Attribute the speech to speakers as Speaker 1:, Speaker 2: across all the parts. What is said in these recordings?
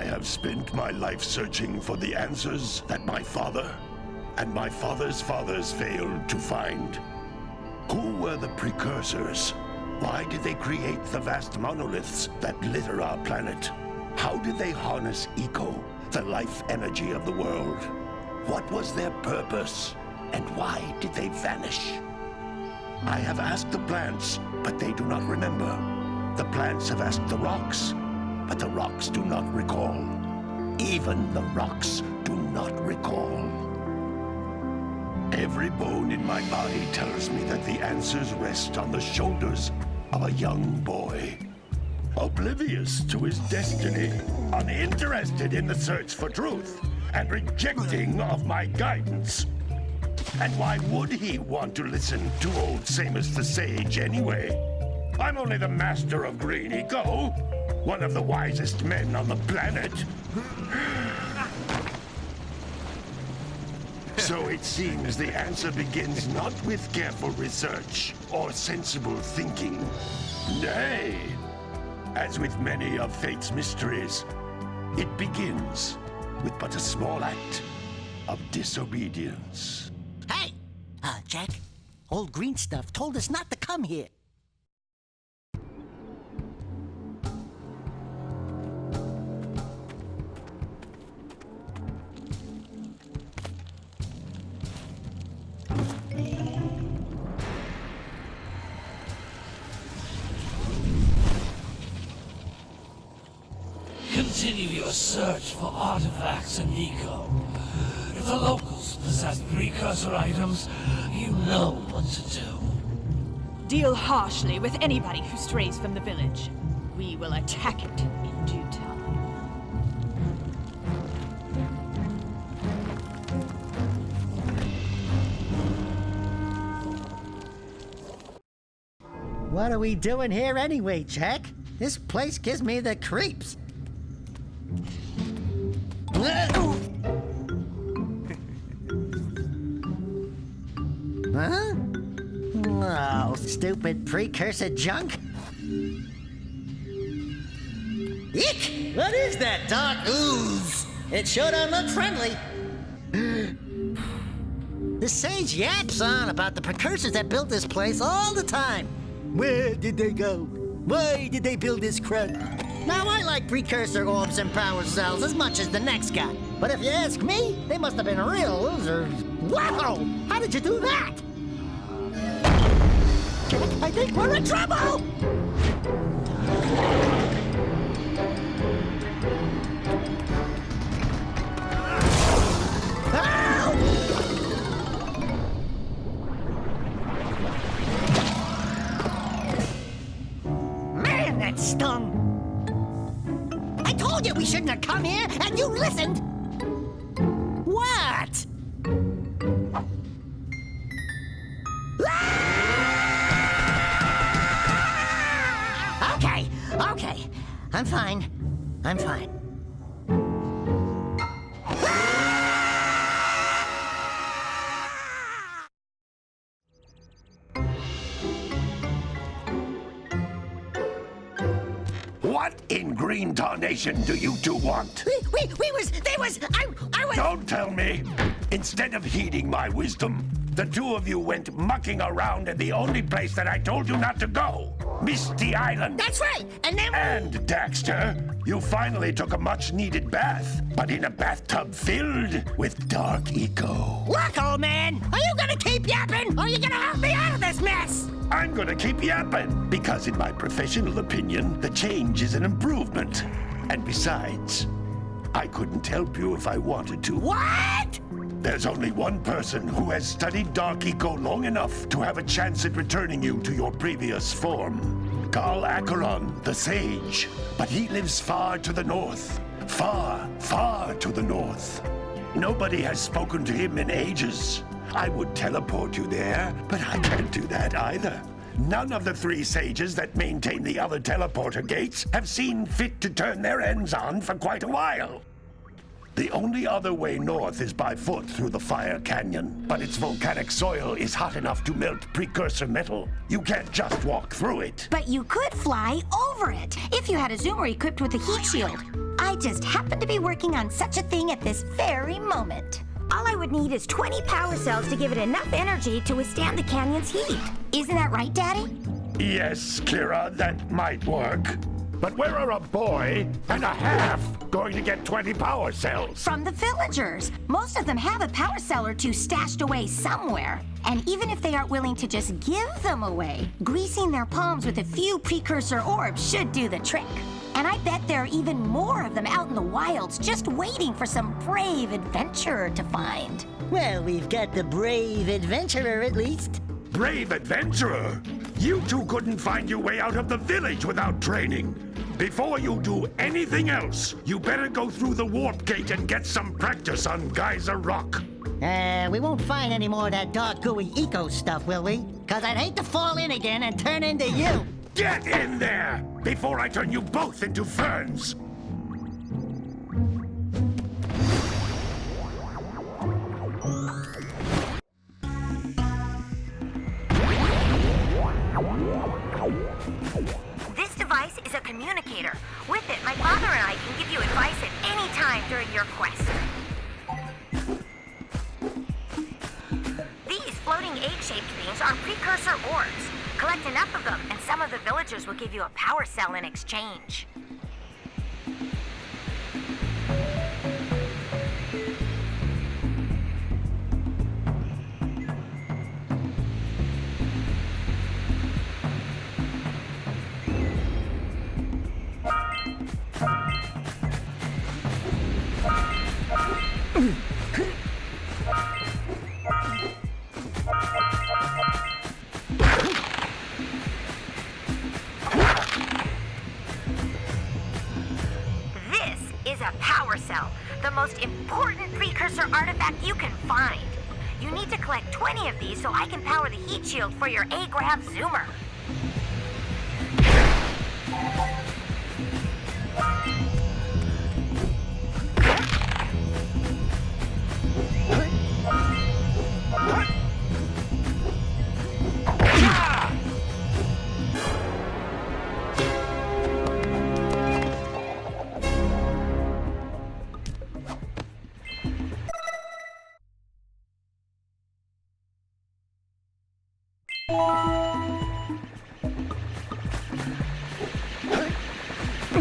Speaker 1: have spent my life searching for the answers that my father and my father's fathers failed to find. Who were the precursors? Why did they create the vast monoliths that litter our planet? How did they harness eco, the life energy of the world? What was their purpose, and why did they vanish? I have asked the plants, but they do not remember. The plants have asked the rocks, but the rocks do not recall. Even the rocks do not recall. Every bone in my body tells me that the answers rest on the shoulders of a young boy. Oblivious to his destiny, uninterested in the search for truth, and rejecting of my guidance. And why would he want to listen to old Samus the Sage anyway? I'm only the master of green eco, one of the wisest men on the planet. So it seems the answer begins not with careful research or sensible thinking. Nay, as with many of fate's mysteries, it begins with but a small act of disobedience.
Speaker 2: Hey! Jack, old green stuff told us not to come here.
Speaker 3: Continue your search for artifacts and eco. If the locals possess precursor items, you know what to do.
Speaker 4: Deal harshly with anybody who strays from the village. We will attack it in due time.
Speaker 2: What are we doing here anyway, Jack? This place gives me the creeps. Huh? Oh, stupid precursor junk. Eek! What is that dark ooze? It sure don't look friendly. The sage yaps on about the precursors that built this place all the time. Where did they go? Why did they build this crud? Now, I like precursor orbs and power cells as much as the next guy. But if you ask me, they must have been real losers. Wow! How did you do that? Jack, I think we're in trouble! Man, that stung! I told you we shouldn't have come here, and you listened! What? Okay. I'm fine.
Speaker 1: What in green tarnation do you two want?
Speaker 2: I was...
Speaker 1: Don't tell me! Instead of heeding my wisdom, the two of you went mucking around in the only place that I told you not to go. Misty Island.
Speaker 2: That's right, and then...
Speaker 1: And, Daxter, you finally took a much-needed bath, but in a bathtub filled with dark eco.
Speaker 2: Look, old man, are you gonna keep yapping, or are you gonna help me out of this mess?
Speaker 1: I'm gonna keep yapping, because in my professional opinion, the change is an improvement. And besides, I couldn't help you if I wanted to.
Speaker 2: What?
Speaker 1: There's only one person who has studied dark eco long enough to have a chance at returning you to your previous form. Carl Acheron, the Sage. But he lives far to the north. Far, far to the north. Nobody has spoken to him in ages. I would teleport you there, but I can't do that either. None of the three sages that maintain the other teleporter gates have seen fit to turn their ends on for quite a while. The only other way north is by foot through the Fire Canyon, but its volcanic soil is hot enough to melt precursor metal. You can't just walk through it.
Speaker 5: But you could fly over it, if you had a zoomer equipped with a heat shield. I just happen to be working on such a thing at this very moment. All I would need is 20 power cells to give it enough energy to withstand the canyon's heat. Isn't that right, Daddy?
Speaker 1: Yes, Kira, that might work. But where are a boy and a half going to get 20 power cells?
Speaker 5: From the villagers. Most of them have a power cell or two stashed away somewhere. And even if they aren't willing to just give them away, greasing their palms with a few precursor orbs should do the trick. And I bet there are even more of them out in the wilds just waiting for some brave adventurer to find.
Speaker 2: Well, we've got the brave adventurer at least.
Speaker 1: Brave adventurer! You two couldn't find your way out of the village without training. Before you do anything else, you better go through the warp gate and get some practice on Geyser Rock.
Speaker 2: We won't find any more of that dark gooey eco stuff, will we? 'Cause I'd hate to fall in again and turn into you.
Speaker 1: Get in there before I turn you both into ferns.
Speaker 5: This device is a communicator. With it, my father and I can give you advice at any time during your quest. These floating egg-shaped things are precursor orbs. Collect enough of them, and some of the villagers will give you a power cell in exchange. The most important precursor artifact you can find. You need to collect 20 of these so I can power the heat shield for your A-Grav zoomer.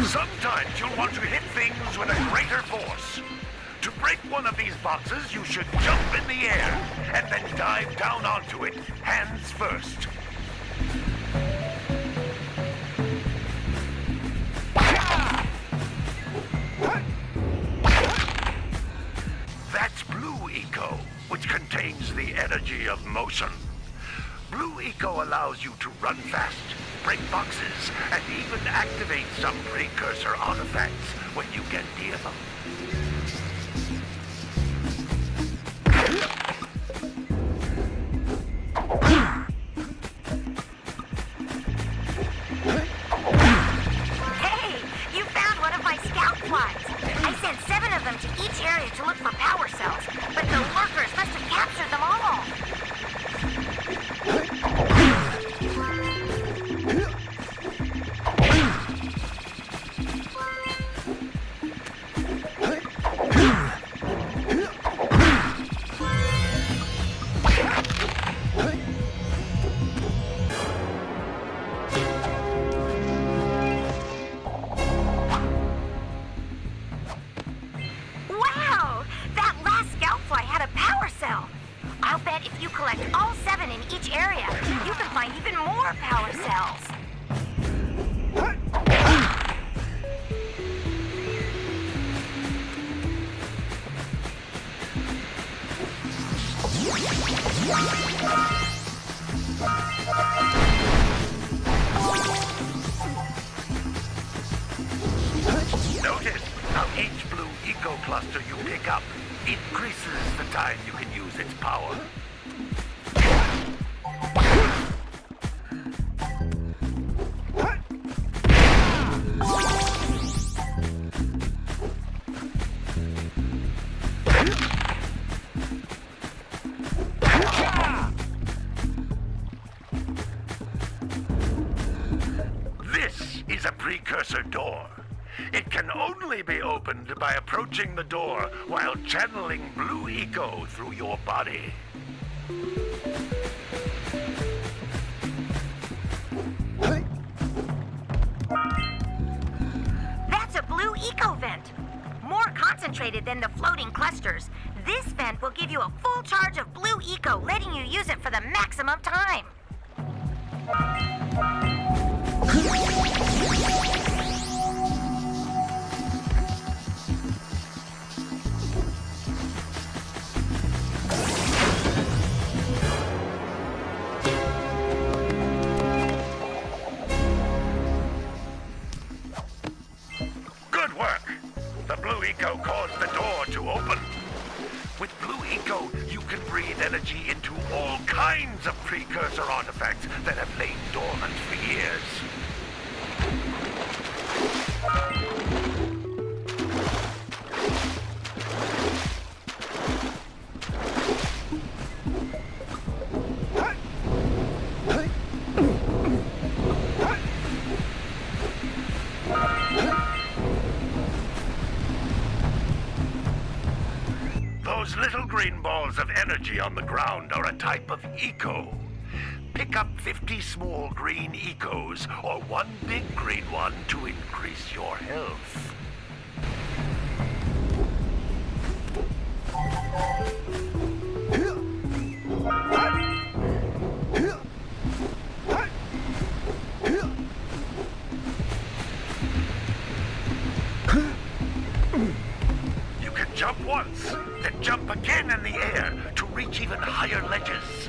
Speaker 1: Sometimes you'll want to hit things with a greater force. To break one of these boxes, you should jump in the air and then dive down onto it, hands first. That's Blue Eco, which contains the energy of motion. Blue Eco allows you to run fast, break boxes, and even activate some precursor artifacts when you get near them.
Speaker 5: Hey, you found one of my scout flies. I sent 7 of them to each area to look for power cells, but the workers must have captured them all. Wow! That last scout fly had a power cell. I'll bet if you collect all 7 in each area, you can find even more power cells.
Speaker 1: Notice how each Blue Eco cluster you pick up increases the time you can use its power. This is a precursor door. It can only be opened by approaching the door while channeling blue eco through your body.
Speaker 5: That's a blue eco vent. More concentrated than the floating clusters. This vent will give you a full charge of blue eco, letting you use it for the maximum time.
Speaker 1: Good work! The blue eco caused the door to open. With blue eco, you can breathe energy into all kinds of precursor artifacts that have lain dormant for years. Those little green balls of energy on the ground are a type of eco. Pick up 50 small green ecos or one big green one to increase your health. You can jump once, then jump again in the air to reach even higher ledges.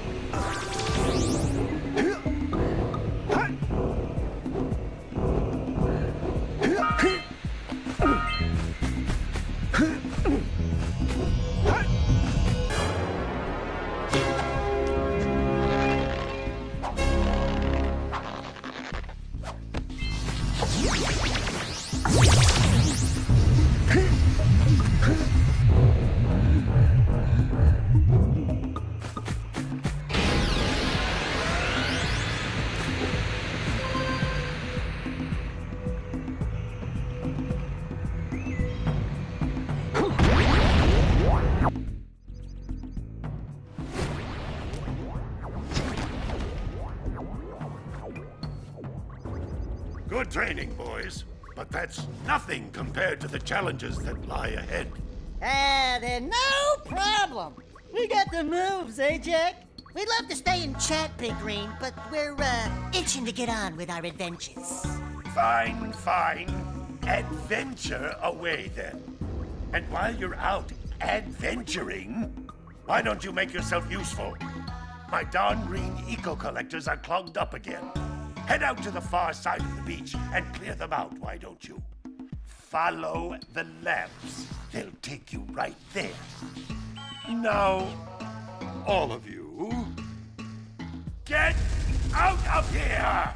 Speaker 1: Good training, boys. But that's nothing compared to the challenges that lie ahead.
Speaker 2: Then no problem. We got the moves, eh, Jack? We'd love to stay and chat, Big Green, but we're, itching to get on with our adventures.
Speaker 1: Fine, fine. Adventure away, then. And while you're out adventuring, why don't you make yourself useful? My darn green eco-collectors are clogged up again. Head out to the far side of the beach and clear them out, why don't you? Follow the lamps. They'll take you right there. Now, all of you, get out of here!